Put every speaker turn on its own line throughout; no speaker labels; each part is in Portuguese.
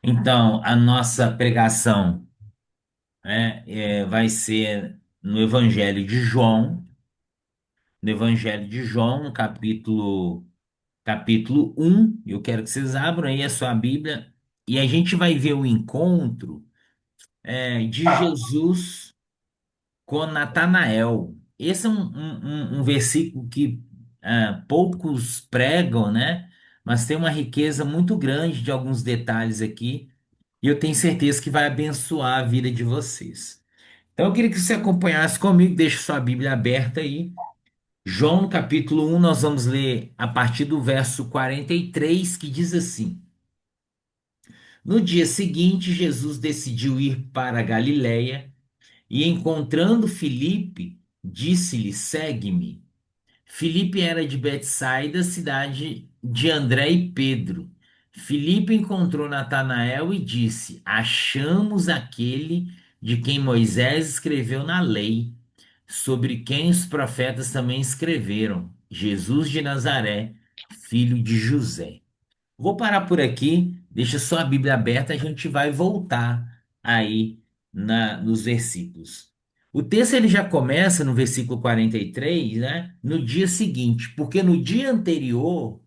Então, a nossa pregação, né, vai ser no Evangelho de João, no Evangelho de João, no capítulo 1. Eu quero que vocês abram aí a sua Bíblia e a gente vai ver o encontro, de Jesus com Natanael. Esse é um versículo que poucos pregam, né? Mas tem uma riqueza muito grande de alguns detalhes aqui, e eu tenho certeza que vai abençoar a vida de vocês. Então eu queria que você acompanhasse comigo, deixe sua Bíblia aberta aí. João, no capítulo 1, nós vamos ler a partir do verso 43, que diz assim: No dia seguinte, Jesus decidiu ir para a Galiléia e, encontrando Filipe, disse-lhe: Segue-me. Filipe era de Betsaida, cidade de André e Pedro. Filipe encontrou Natanael e disse: Achamos aquele de quem Moisés escreveu na lei, sobre quem os profetas também escreveram, Jesus de Nazaré, filho de José. Vou parar por aqui, deixa só a Bíblia aberta, a gente vai voltar aí nos versículos. O texto ele já começa no versículo 43, né? No dia seguinte, porque no dia anterior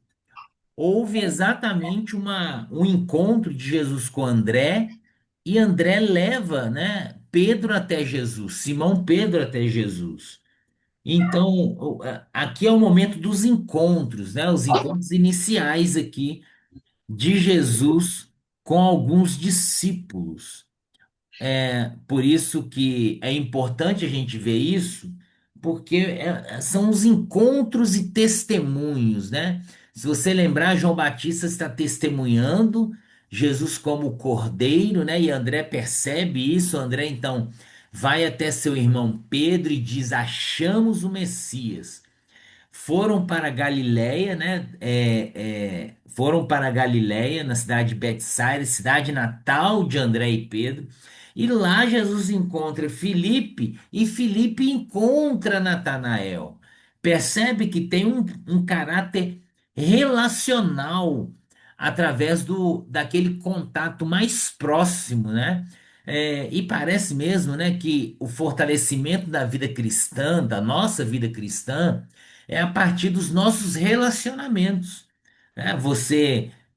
houve exatamente um encontro de Jesus com André, e André leva, né, Pedro até Jesus, Simão Pedro até Jesus. Então, aqui é o momento dos encontros, né? Os encontros iniciais aqui de Jesus com alguns discípulos. Por isso que é importante a gente ver isso, porque são os encontros e testemunhos, né? Se você lembrar, João Batista está testemunhando Jesus como Cordeiro, né? E André percebe isso. André então vai até seu irmão Pedro e diz: Achamos o Messias. Foram para Galiléia, né? Foram para Galiléia, na cidade de Betsaida, cidade natal de André e Pedro. E lá Jesus encontra Filipe e Filipe encontra Natanael. Percebe que tem um caráter relacional através daquele contato mais próximo, né? E parece mesmo, né, que o fortalecimento da vida cristã, da nossa vida cristã, é a partir dos nossos relacionamentos, né?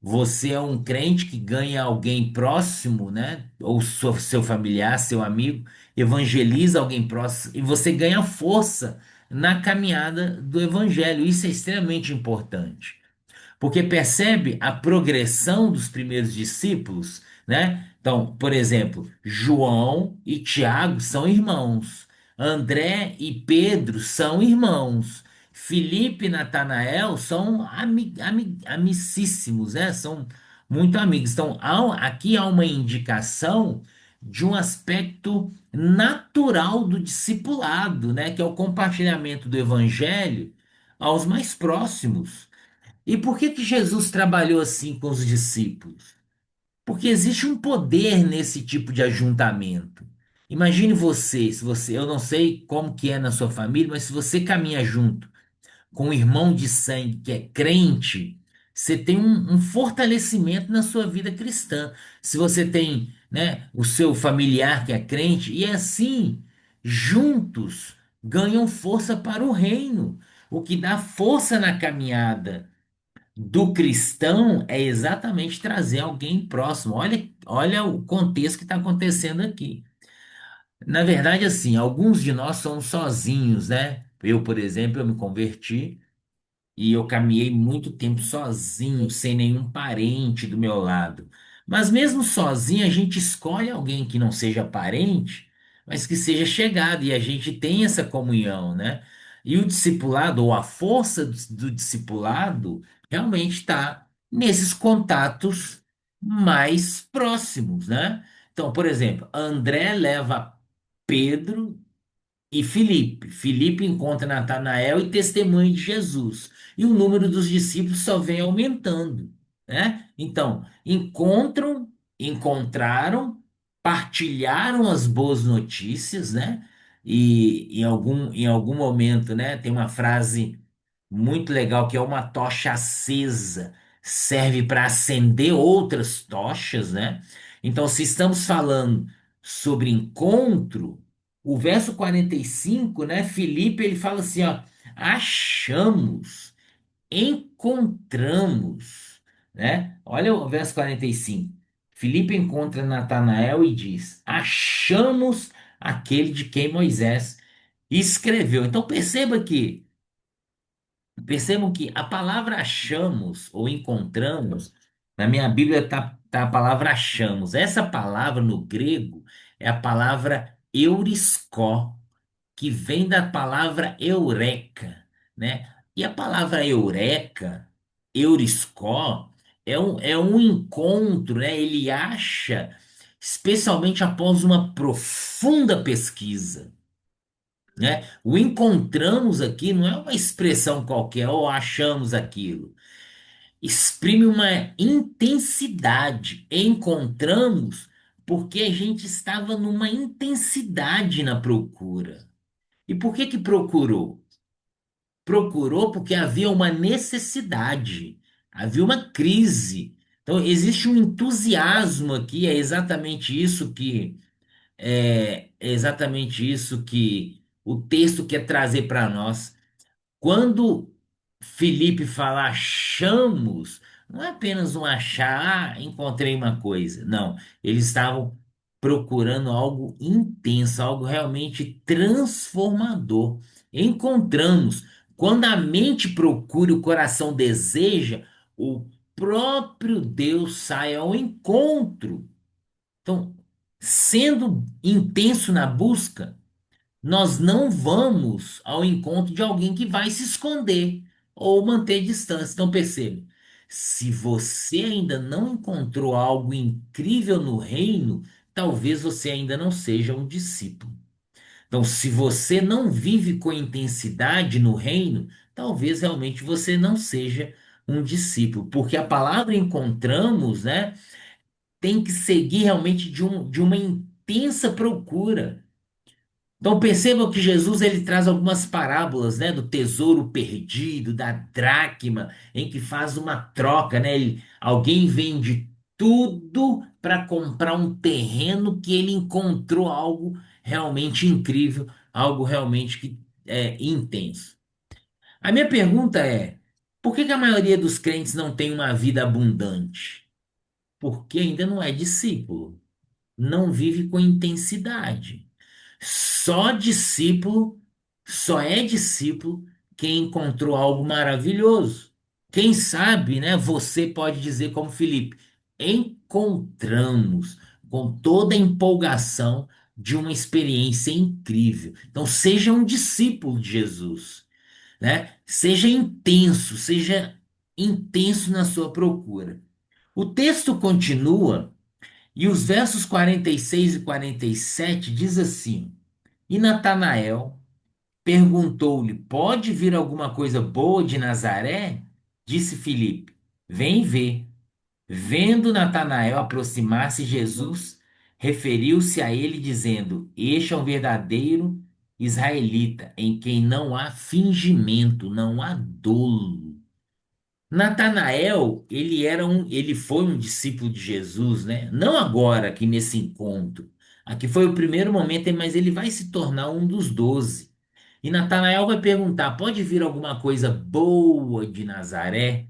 Você é um crente que ganha alguém próximo, né? Ou seu familiar, seu amigo, evangeliza alguém próximo e você ganha força na caminhada do evangelho. Isso é extremamente importante, porque percebe a progressão dos primeiros discípulos, né? Então, por exemplo, João e Tiago são irmãos, André e Pedro são irmãos, Filipe e Natanael são amicíssimos, né? São muito amigos. Então, aqui há uma indicação de um aspecto natural do discipulado, né? Que é o compartilhamento do evangelho aos mais próximos. E por que que Jesus trabalhou assim com os discípulos? Porque existe um poder nesse tipo de ajuntamento. Imagine você, se você, eu não sei como que é na sua família, mas se você caminha junto com um irmão de sangue que é crente, você tem um fortalecimento na sua vida cristã. Se você tem, né, o seu familiar que é crente, e assim, juntos, ganham força para o reino, o que dá força na caminhada do cristão é exatamente trazer alguém próximo. Olha o contexto que está acontecendo aqui. Na verdade, assim, alguns de nós somos sozinhos, né? Eu, por exemplo, eu me converti e eu caminhei muito tempo sozinho, sem nenhum parente do meu lado. Mas mesmo sozinho, a gente escolhe alguém que não seja parente, mas que seja chegado, e a gente tem essa comunhão, né? E o discipulado, ou a força do discipulado, realmente está nesses contatos mais próximos, né? Então, por exemplo, André leva Pedro e Filipe. Filipe encontra Natanael e testemunha de Jesus. E o número dos discípulos só vem aumentando, né? Então, encontraram, partilharam as boas notícias, né? E em algum momento, né, tem uma frase muito legal que é uma tocha acesa. serve para acender outras tochas, né? Então, se estamos falando sobre encontro, o verso 45, né? Filipe ele fala assim, ó, achamos, encontramos, né? Olha o verso 45. Filipe encontra Natanael e diz: achamos aquele de quem Moisés escreveu. Então percebam que a palavra achamos ou encontramos, na minha Bíblia tá a palavra achamos. Essa palavra no grego é a palavra euriskó, que vem da palavra eureka, né? E a palavra eureka, euriskó, é um encontro, né? Ele acha, especialmente após uma profunda pesquisa, né? O encontramos aqui não é uma expressão qualquer, ou achamos aquilo. Exprime uma intensidade. Encontramos porque a gente estava numa intensidade na procura. E por que que procurou? Procurou porque havia uma necessidade, havia uma crise. Então, existe um entusiasmo aqui, é exatamente isso que o texto quer trazer para nós. Quando Felipe fala achamos, não é apenas um achar, encontrei uma coisa. Não, eles estavam procurando algo intenso, algo realmente transformador. Encontramos. Quando a mente procura, o coração deseja, o próprio Deus sai ao encontro. Então, sendo intenso na busca, nós não vamos ao encontro de alguém que vai se esconder ou manter distância. Então perceba, se você ainda não encontrou algo incrível no reino, talvez você ainda não seja um discípulo. Então, se você não vive com intensidade no reino, talvez realmente você não seja um discípulo, porque a palavra encontramos, né, tem que seguir realmente de uma intensa procura. Então percebam que Jesus ele traz algumas parábolas, né, do tesouro perdido, da dracma, em que faz uma troca, né? Alguém vende tudo para comprar um terreno que ele encontrou algo realmente incrível, algo realmente que é intenso. A minha pergunta é: por que que a maioria dos crentes não tem uma vida abundante? Porque ainda não é discípulo, não vive com intensidade. Só discípulo, só é discípulo quem encontrou algo maravilhoso. Quem sabe, né? Você pode dizer como Felipe, encontramos com toda a empolgação de uma experiência incrível. Então seja um discípulo de Jesus, né? Seja intenso na sua procura. O texto continua e os versos 46 e 47 diz assim: E Natanael perguntou-lhe: Pode vir alguma coisa boa de Nazaré? Disse Filipe: Vem ver. Vendo Natanael aproximar-se, Jesus referiu-se a ele, dizendo: Este é um verdadeiro israelita, em quem não há fingimento, não há dolo. Natanael, ele foi um discípulo de Jesus, né? Não agora, aqui nesse encontro. Aqui foi o primeiro momento, mas ele vai se tornar um dos 12. E Natanael vai perguntar: pode vir alguma coisa boa de Nazaré?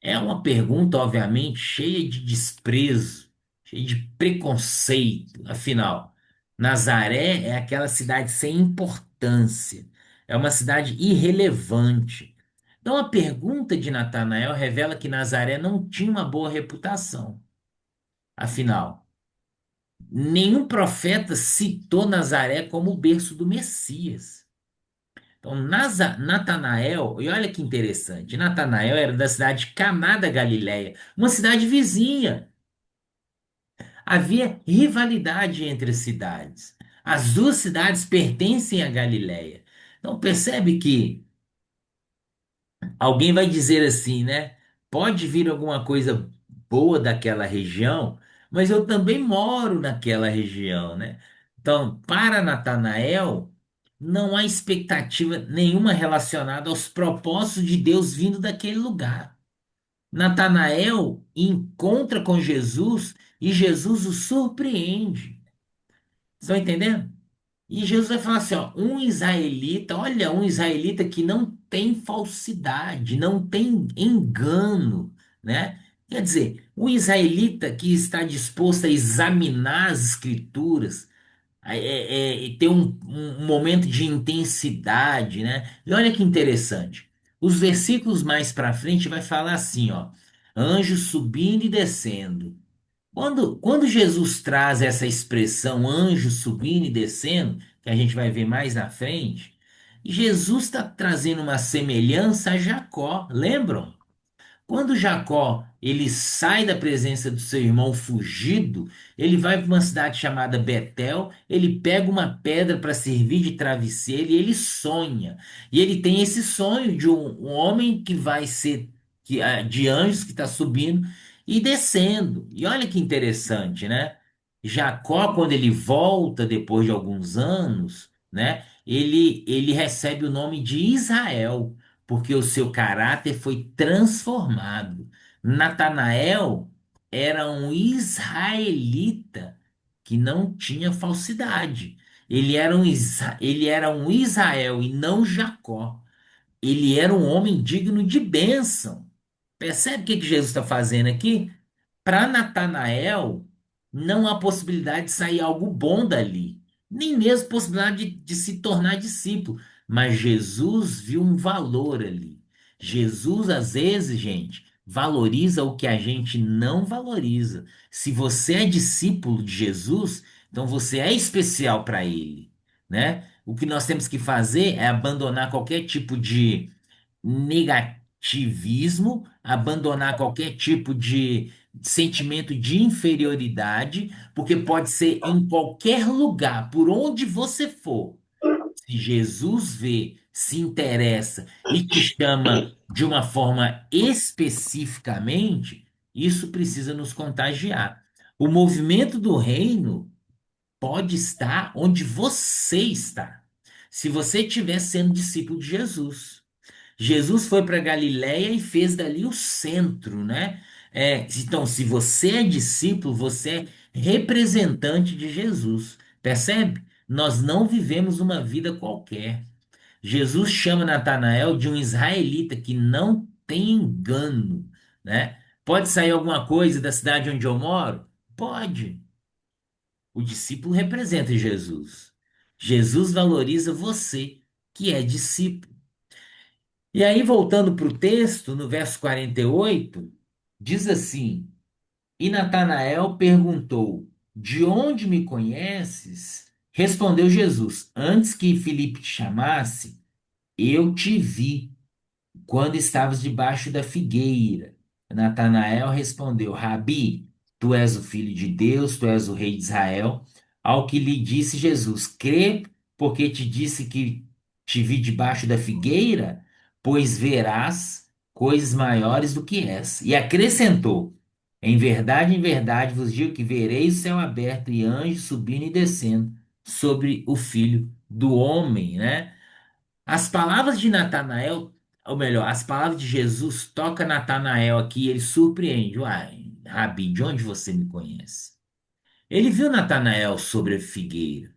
É uma pergunta, obviamente, cheia de desprezo, cheia de preconceito. Afinal, Nazaré é aquela cidade sem importância, é uma cidade irrelevante. Então, a pergunta de Natanael revela que Nazaré não tinha uma boa reputação. Afinal, nenhum profeta citou Nazaré como o berço do Messias. Então, Natanael, e olha que interessante, Natanael era da cidade de Caná da Galileia, uma cidade vizinha. Havia rivalidade entre as cidades. As duas cidades pertencem à Galileia. Então, percebe que alguém vai dizer assim, né? Pode vir alguma coisa boa daquela região, mas eu também moro naquela região, né? Então, para Natanael, não há expectativa nenhuma relacionada aos propósitos de Deus vindo daquele lugar. Natanael encontra com Jesus e Jesus o surpreende. Estão entendendo? E Jesus vai falar assim, ó, um israelita, olha, um israelita que não tem falsidade, não tem engano, né? Quer dizer, um israelita que está disposto a examinar as escrituras, e ter um momento de intensidade, né? E olha que interessante. Os versículos mais para frente vai falar assim, ó, anjos subindo e descendo. Quando Jesus traz essa expressão anjo subindo e descendo, que a gente vai ver mais na frente, Jesus está trazendo uma semelhança a Jacó, lembram? Quando Jacó ele sai da presença do seu irmão fugido, ele vai para uma cidade chamada Betel, ele pega uma pedra para servir de travesseiro e ele sonha. E ele tem esse sonho de um homem que vai ser de anjos que está subindo e descendo. E olha que interessante, né? Jacó, quando ele volta depois de alguns anos, né? Ele recebe o nome de Israel porque o seu caráter foi transformado. Natanael era um israelita que não tinha falsidade. Ele era um Israel e não Jacó. Ele era um homem digno de bênção. Percebe o que Jesus está fazendo aqui? Para Natanael, não há possibilidade de sair algo bom dali, nem mesmo possibilidade de se tornar discípulo. Mas Jesus viu um valor ali. Jesus, às vezes, gente, valoriza o que a gente não valoriza. Se você é discípulo de Jesus, então você é especial para ele, né? O que nós temos que fazer é abandonar qualquer tipo de negativismo, abandonar qualquer tipo de sentimento de inferioridade, porque pode ser em qualquer lugar, por onde você for. Se Jesus vê, se interessa e te chama de uma forma especificamente, isso precisa nos contagiar. O movimento do reino pode estar onde você está. Se você estiver sendo discípulo de Jesus. Jesus foi para Galiléia e fez dali o centro, né? Então, se você é discípulo, você é representante de Jesus. Percebe? Nós não vivemos uma vida qualquer. Jesus chama Natanael de um israelita que não tem engano, né? Pode sair alguma coisa da cidade onde eu moro? Pode. O discípulo representa Jesus. Jesus valoriza você, que é discípulo. E aí, voltando para o texto, no verso 48, diz assim: E Natanael perguntou: De onde me conheces? Respondeu Jesus: Antes que Filipe te chamasse, eu te vi quando estavas debaixo da figueira. Natanael respondeu: Rabi, tu és o filho de Deus, tu és o rei de Israel. Ao que lhe disse Jesus: Crê, porque te disse que te vi debaixo da figueira, pois verás coisas maiores do que essa. E acrescentou: em verdade vos digo que vereis o céu aberto e anjos subindo e descendo sobre o filho do homem, né? As palavras de Natanael, ou melhor, as palavras de Jesus toca Natanael aqui, e ele surpreende. Uai, Rabi, de onde você me conhece? Ele viu Natanael sobre a figueira.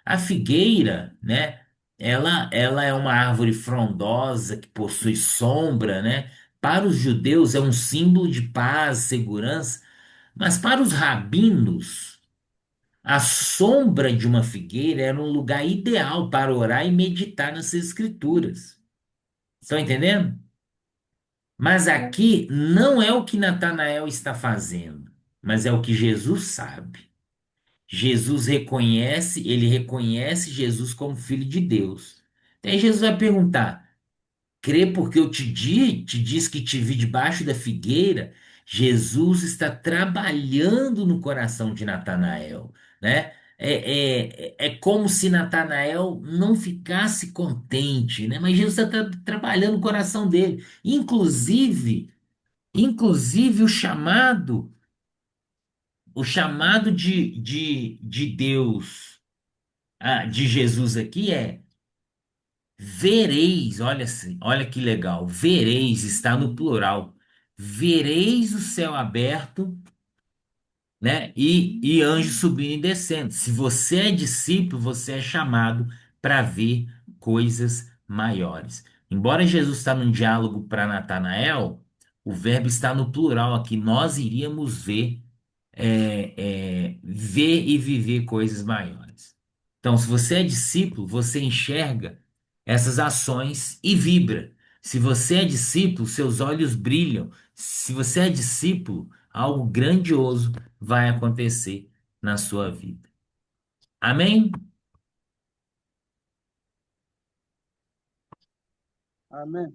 A figueira, né? Ela é uma árvore frondosa que possui sombra, né? Para os judeus é um símbolo de paz, segurança, mas para os rabinos, a sombra de uma figueira era um lugar ideal para orar e meditar nas escrituras. Estão entendendo? Mas aqui não é o que Natanael está fazendo, mas é o que Jesus sabe. Ele reconhece Jesus como filho de Deus. Aí Jesus vai perguntar: crê porque eu te disse que te vi debaixo da figueira? Jesus está trabalhando no coração de Natanael, né? É como se Natanael não ficasse contente, né? Mas Jesus está trabalhando no coração dele. Inclusive o chamado de Deus, de Jesus aqui é vereis, olha assim, olha que legal, vereis está no plural. vereis o céu aberto, né? E anjos subindo e descendo. Se você é discípulo, você é chamado para ver coisas maiores. Embora Jesus está num diálogo para Natanael, o verbo está no plural aqui. Nós iríamos ver e viver coisas maiores. Então, se você é discípulo, você enxerga essas ações e vibra. Se você é discípulo, seus olhos brilham. Se você é discípulo, algo grandioso vai acontecer na sua vida. Amém?
Amém.